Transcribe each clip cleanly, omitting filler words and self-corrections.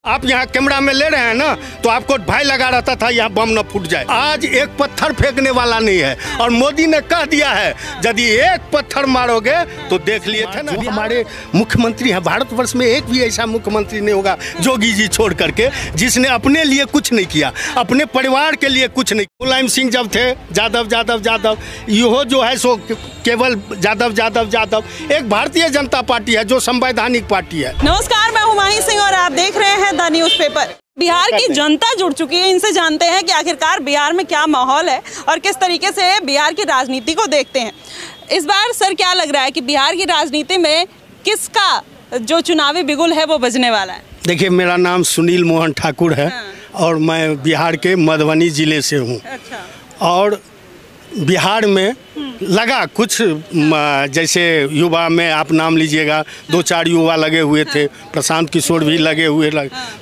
आप यहाँ कैमरा में ले रहे हैं ना, तो आपको भय लगा रहता था यहाँ बम न फूट जाए। आज एक पत्थर फेंकने वाला नहीं है, और मोदी ने कह दिया है यदि एक पत्थर मारोगे तो देख लिए थे ना। हमारे मुख्यमंत्री हैं, भारतवर्ष में एक भी ऐसा मुख्यमंत्री नहीं होगा जोगी जी छोड़ करके जिसने अपने लिए कुछ नहीं किया, अपने परिवार के लिए कुछ नहीं। मुलायम सिंह जब थे, यादव यहो जो है सो केवल यादव एक भारतीय जनता पार्टी है जो संवैधानिक पार्टी है। नमस्कार, मैं हुमायूं सिंह और आप देख रहे हैं द न्यूज़पेपर। बिहार की जनता जुड़ चुकी है, इनसे जानते हैं कि आखिरकार बिहार में क्या माहौल है और किस तरीके से बिहार की राजनीति को देखते हैं। इस बार सर क्या लग रहा है कि बिहार की राजनीति में किसका जो चुनावी बिगुल है वो बजने वाला है? देखिए, मेरा नाम सुनील मोहन ठाकुर है और मैं बिहार के मधुबनी जिले से हूँ। अच्छा। और बिहार में लगा कुछ जैसे युवा में आप नाम लीजिएगा, 2-4 युवा लगे हुए थे, प्रशांत किशोर भी लगे हुए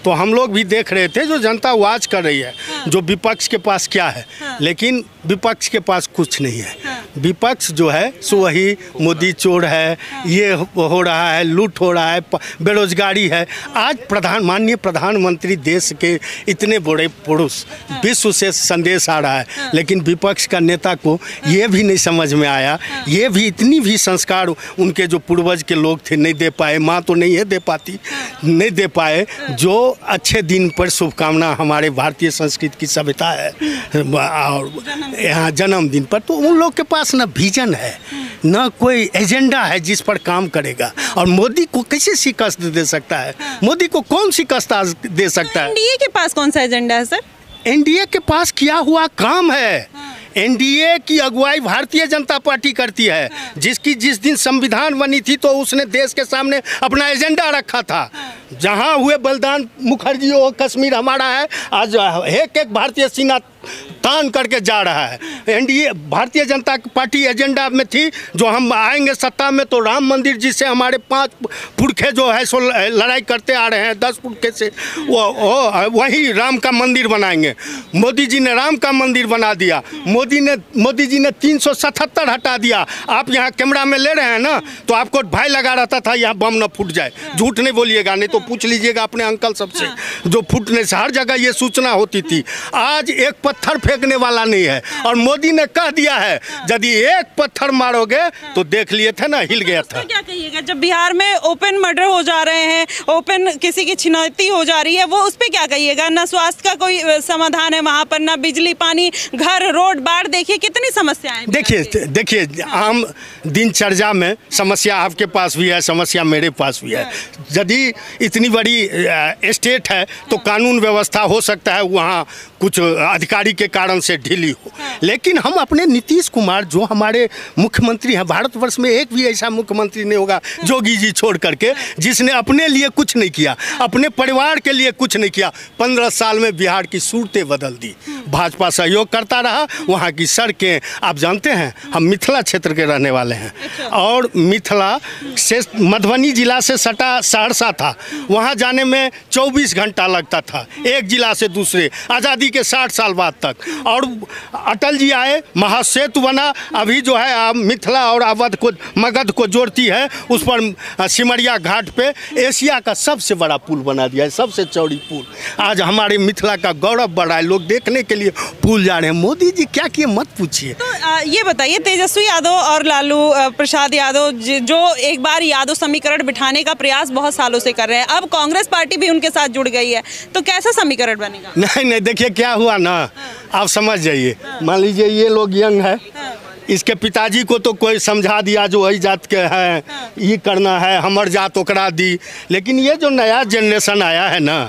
तो हम लोग भी देख रहे थे जो जनता वाच कर रही है, जो विपक्ष के पास क्या है। लेकिन विपक्ष के पास कुछ नहीं है। विपक्ष जो है सो वही मोदी चोर है, ये हो रहा है, लूट हो रहा है, बेरोजगारी है। आज माननीय प्रधानमंत्री देश के इतने बड़े पुरुष, विश्व से संदेश आ रहा है, लेकिन विपक्ष का नेता को ये भी नहीं समझ में आया, ये भी इतनी भी संस्कार उनके जो पूर्वज के लोग थे नहीं दे पाए। माँ तो नहीं है दे पाती, नहीं दे पाए। जो अच्छे दिन पर शुभकामना हमारे भारतीय संस्कृति की सभ्यता है और यहाँ जन्मदिन पर, तो उन लोग के पास ना विजन है, ना कोई एजेंडा है जिस पर काम करेगा। और मोदी को कैसे शिकस्त दे सकता है? मोदी को कौन शिकस्त दे सकता है? एनडीए के पास कौन सा एजेंडा है सर? एनडीए के पास किया हुआ काम है। एनडीए की अगुवाई भारतीय जनता पार्टी करती है, जिसकी जिस दिन संविधान बनी थी तो उसने देश के सामने अपना एजेंडा रखा था। जहां हुए बलिदान, मुखर्जी हो, कश्मीर हमारा है, आज एक भारतीय सीना तान करके जा रहा है। NDA Bharatiya Janata party agenda में थी, जो हम आएंगे सत्ता में तो राम मंदिर जिससे हमारे 5 पुरखे जो है सो लड़ाई करते आ रहे हैं, 10 पुरखे से वही राम का मंदिर बनाएंगे। मोदी जी ने राम का मंदिर बना दिया। मोदी जी ने 377 हटा दिया। आप यहाँ कैमरा में ले रहे हैं ना, तो आपको भय लगा रहता था यहाँ बम न फूट जाए। झूठ नहीं बोलिएगा, नहीं तो पूछ लीजिएगा अपने अंकल सबसे, जो फूटने से हर जगह ये सूचना होती थी। आज एक पत्थर फेंकने वाला नहीं है, और मोदी ने कह दिया है यदि एक पत्थर मारोगे तो देख लिए थे ना, हिल गया था। क्या कहिएगा जब बिहार में ओपन मर्डर हो जा रहे हैं, ओपन किसी की छिनौती हो जा रही है, वो उस पे क्या कहिएगा? ना स्वास्थ्य का कोई समाधान है वहाँ पर, ना बिजली, पानी, घर, रोड, बाढ़, देखिए कितनी समस्याएं। देखिए आम दिनचर्या में समस्या आपके पास भी है, समस्या मेरे पास भी है। यदि इतनी बड़ी स्टेट है तो कानून व्यवस्था हो सकता है वहाँ कुछ अधिकारी के कारण से ढीली हो, लेकिन हम अपने नीतीश कुमार जो हमारे मुख्यमंत्री हैं, भारतवर्ष में एक भी ऐसा मुख्यमंत्री नहीं होगा जोगी जी छोड़ करके जिसने अपने लिए कुछ नहीं किया, अपने परिवार के लिए कुछ नहीं किया। 15 साल में बिहार की सूरतें बदल दी। भाजपा सहयोग करता रहा। वहाँ की सड़कें आप जानते हैं, हम मिथिला क्षेत्र के रहने वाले हैं, और मिथिला से मधुबनी जिला से सटा सहरसा था, वहाँ जाने में 24 घंटा लगता था, एक जिला से दूसरे, आज़ादी के 60 साल बाद तक। और अटल जी आए, महासेतु बना, अभी जो है मिथिला और अवध को, मगध को जोड़ती है, उस पर सिमरिया घाट पे एशिया का सबसे बड़ा पुल बना दिया है, सबसे चौड़ी पुल। आज हमारे मिथिला का गौरव बढ़ा है, लोग देखने के लिए पुल जा रहे हैं। मोदी जी क्या किए मत पूछिए। तो ये बताइए, तेजस्वी यादव और लालू प्रसाद यादव जो एक बार यादव समीकरण बिठाने का प्रयास बहुत सालों से कर रहे हैं, अब कांग्रेस पार्टी भी उनके साथ जुड़ गई है, तो कैसा समीकरण बनेगा? नहीं, देखिए क्या हुआ ना, आप समझ जाइए। मान लीजिए ये लोग यंग है, इसके पिताजी को तो कोई समझा दिया जो वही जात के हैं, ये करना है, हमर जात ओकरा दी। लेकिन ये जो नया जनरेशन आया है ना,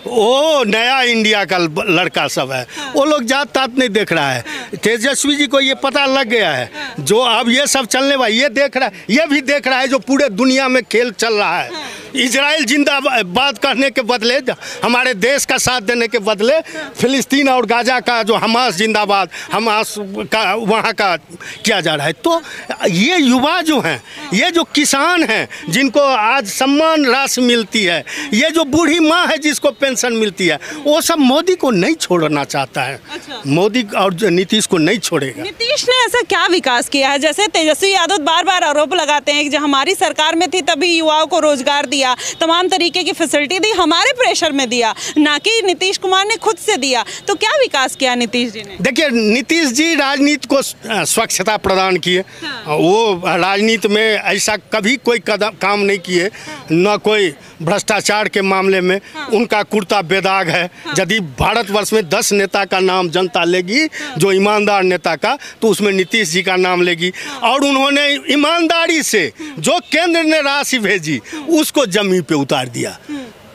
वो नया इंडिया का लड़का सब है, वो लोग जात तात नहीं देख रहा है। तेजस्वी जी को ये पता लग गया है, जो अब ये सब चलने वाला, ये देख रहा है, ये भी देख रहा है जो पूरे दुनिया में खेल चल रहा है। इजराइल जिंदाबाद कहने के बदले, हमारे देश का साथ देने के बदले, फिलिस्तीन और गाजा का जो हमास जिंदाबाद, हमास का वहाँ का किया जा रहा है। तो ये युवा जो हैं, ये जो किसान हैं जिनको आज सम्मान राशि मिलती है, ये जो बूढ़ी माँ है जिसको पेंशन मिलती है, वो सब मोदी को नहीं छोड़ना चाहता है। अच्छा। मोदी और नीतीश को नहीं छोड़ेगा। नीतीश ने ऐसा क्या विकास किया है? जैसे तेजस्वी यादव बार बार आरोप लगाते हैं कि जब हमारी सरकार में थी तभी युवाओं को रोजगार दिया दिया, तमाम तरीके की फैसिलिटी दी, हमारे प्रेशर में दिया, ना कि नीतीश कुमार ने खुद से दिया। तो क्या विकास किया नीतीश जी ने? देखिए, नीतीश जी राजनीति को स्वच्छता प्रदान किए। वो राजनीति में ऐसा कभी कोई काम नहीं किए, न कोई भ्रष्टाचार के मामले में उनका कुर्ता बेदाग है। यदि भारतवर्ष में 10 नेता का नाम जनता लेगी जो ईमानदार नेता का, तो उसमें नीतीश जी का नाम लेगी। और उन्होंने ईमानदारी से जो केंद्र ने राशि भेजी उसको जमीन पे उतार दिया,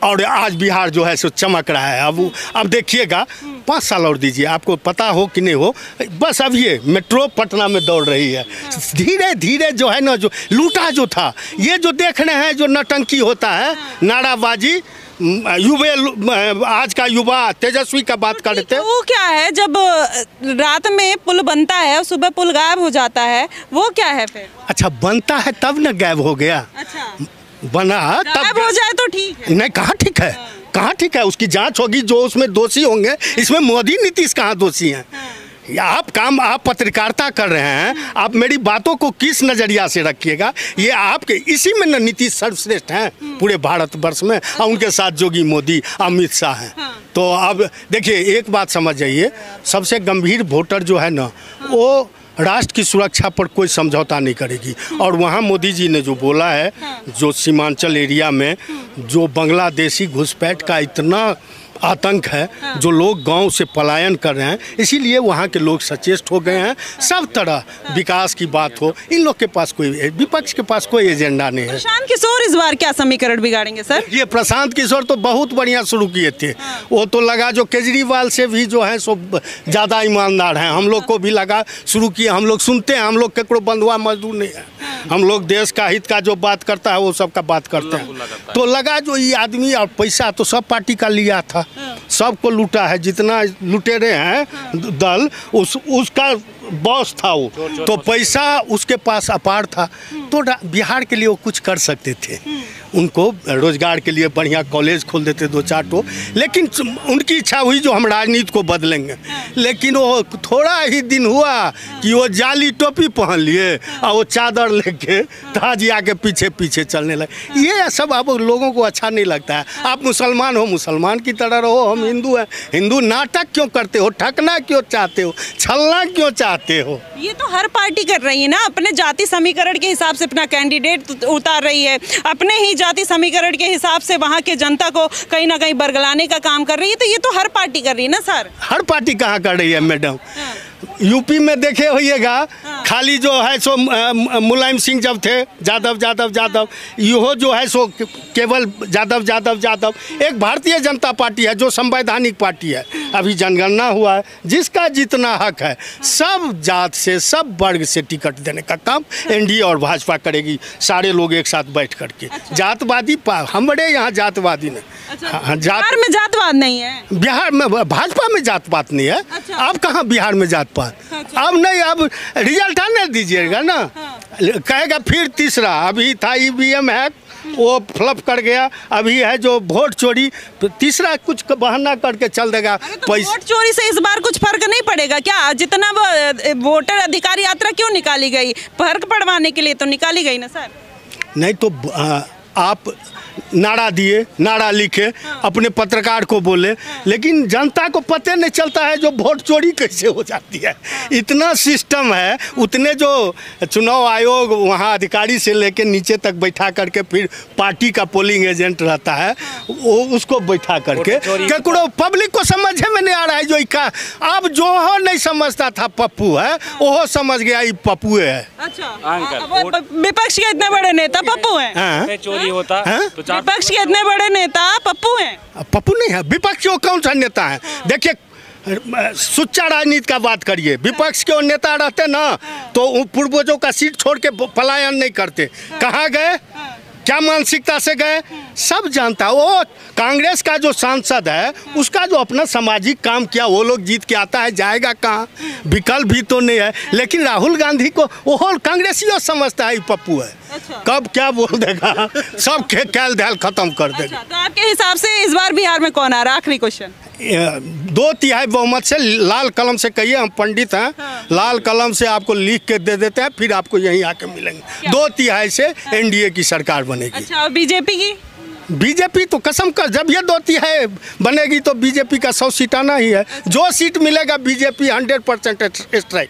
और आज बिहार जो है सो चमक रहा है। अब देखिएगा, 5 साल और दीजिए, आपको पता हो कि नहीं हो, बस अब ये मेट्रो पटना में दौड़ रही है। धीरे धीरे जो है ना, जो लूटा जो था, ये जो देख रहे हैं, जो नटंकी होता है, नाराबाजी, आज का युवा तेजस्वी का बात कर रहे थे। वो क्या है, जब रात में पुल बनता है, सुबह पुल गायब हो जाता है, वो क्या है फिर? अच्छा, बनता है तब ना गायब हो गया। अच्छा, बना तब गायब हो जाए तो ठीक है? नहीं, कहाँ ठीक है, कहाँ ठीक है? उसकी जांच होगी, जो उसमें दोषी होंगे। इसमें मोदी नीतीश कहाँ दोषी हैं? आप पत्रकारिता कर रहे हैं, आप मेरी बातों को किस नज़रिया से रखिएगा। ये आपके इसी में न नीतीश सर्वश्रेष्ठ हैं पूरे भारतवर्ष में, और उनके साथ जोगी मोदी, अमित शाह हैं। तो अब देखिए, एक बात समझ जाइए, सबसे गंभीर वोटर जो है ना, वो राष्ट्र की सुरक्षा पर कोई समझौता नहीं करेगी। और वहाँ मोदी जी ने जो बोला है, जो सीमांचल एरिया में जो बांग्लादेशी घुसपैठ का इतना आतंक है, जो लोग गांव से पलायन कर रहे हैं, इसीलिए वहाँ के लोग सचेत हो गए हैं। सब तरह विकास की बात हो, इन लोग के पास कोई, विपक्ष के पास कोई एजेंडा नहीं है। प्रशांत किशोर इस बार क्या समीकरण बिगाड़ेंगे सर? ये प्रशांत किशोर तो बहुत बढ़िया शुरू किए थे। वो तो लगा जो केजरीवाल से भी जो है सो ज़्यादा ईमानदार हैं। हम लोग को भी लगा शुरू किए, हम लोग सुनते हैं, हम लोग केकरो बंधुआ मजदूर नहीं है, हम लोग देश का हित का जो बात करता है वो सब का बात करते हैं। तो लगा जो ये आदमी, और पैसा तो सब पार्टी का लिया था, सबको लूटा है, जितना लुटेरे हैं दल, उसका बॉस था वो, तो पैसा उसके पास अपार था। तो बिहार के लिए वो कुछ कर सकते थे, उनको रोजगार के लिए बढ़िया कॉलेज खोल देते 2-4 तो। लेकिन उनकी इच्छा हुई जो हम राजनीति को बदलेंगे, लेकिन वो थोड़ा ही दिन हुआ कि वो जाली टोपी पहन लिए और वो चादर लेके ताजिया के पीछे पीछे चलने लगे। ये सब अब लोगों को अच्छा नहीं लगता है। आप मुसलमान हो, मुसलमान की तरह रहो, हम हिंदू हैं, हिंदू नाटक क्यों करते हो, ठगना क्यों चाहते हो, छलना क्यों चाहते हो? ये तो हर पार्टी कर रही है ना, अपने जाति समीकरण के हिसाब से अपना कैंडिडेट उतार रही है, अपने ही जाति समीकरण के हिसाब से वहाँ के जनता को कहीं ना कहीं बरगलाने का काम कर रही है। तो ये तो हर पार्टी कर रही है ना सर? हर पार्टी कहाँ कर रही है मैडम? यूपी में देखे होइएगा, खाली जो है सो मुलायम सिंह जब थे, यादव, यो जो है सो केवल यादव। एक भारतीय जनता पार्टी है जो संवैधानिक पार्टी है, अभी जनगणना हुआ है, जिसका जितना हक है सब जात से, सब वर्ग से टिकट देने का काम एनडीए और भाजपा करेगी, सारे लोग एक साथ बैठ करके। जातवादी हमारे यहाँ जातवादी नहीं। बिहार में जातवाद नहीं है, बिहार में भाजपा में जातपात नहीं है। अब कहाँ बिहार में जातपात? अब नहीं, अब रिजल्ट आने दीजिएगा ना, कहेगा फिर तीसरा। अभी था ईवीएम हैक, वो फ्लप कर गया, अभी है जो वोट चोरी, तीसरा कुछ बहाना करके चल देगा। तो वोट चोरी से इस बार कुछ फर्क नहीं पड़ेगा क्या? जितना वोटर अधिकार यात्रा क्यों निकाली गई, फर्क पड़वाने के लिए तो निकाली गई ना सर। नहीं तो आप नारा दिए, नारा लिखे, अपने पत्रकार को बोले, लेकिन जनता को पता नहीं चलता है जो वोट चोरी कैसे हो जाती है। इतना सिस्टम है, उतने जो चुनाव आयोग वहाँ अधिकारी से लेके नीचे तक बैठा करके फिर पार्टी का पोलिंग एजेंट रहता है, वो उसको बैठा करके केकरो पब्लिक को समझे में नहीं आ रहा है। जो इका अब जो हो नहीं समझता था पप्पू है, वो समझ गया ये पप्पू है। अच्छा, विपक्ष के इतने बड़े नेता पप्पू हैं? चोरी होता तो विपक्ष के इतने बड़े नेता पप्पू हैं? पप्पू नहीं है, विपक्ष के कौन सा नेता है? देखिए, सुच्चा राजनीति का बात करिए, विपक्ष के नेता रहते ना तो पूर्वजों का सीट छोड़ के पलायन नहीं करते। कहाँ गए, क्या मानसिकता से गए, सब जानता है। वो कांग्रेस का जो सांसद है, उसका जो अपना सामाजिक काम किया, वो लोग जीत के आता है, जाएगा कहाँ? विकल्प भी तो नहीं है। लेकिन राहुल गांधी को वो कांग्रेसियों समझता है पप्पू है। अच्छा। कब क्या बोल देगा, सब कैल दैल खत्म कर देगा। अच्छा, तो आपके हिसाब से इस बार बिहार में कौन आ रहा? आखिरी क्वेश्चन। 2/3 बहुमत से, लाल कलम से कहिए, हम पंडित हैं, लाल कलम से आपको लिख के दे देते हैं, फिर आपको यहीं आके मिलेंगे। 2/3 से एनडीए की सरकार बनेगी। अच्छा, और बीजेपी की? बीजेपी तो कसम का जब ये दोती है बनेगी तो बीजेपी का 100 सीट आना ही है। जो सीट मिलेगा बीजेपी 100% स्ट्राइक।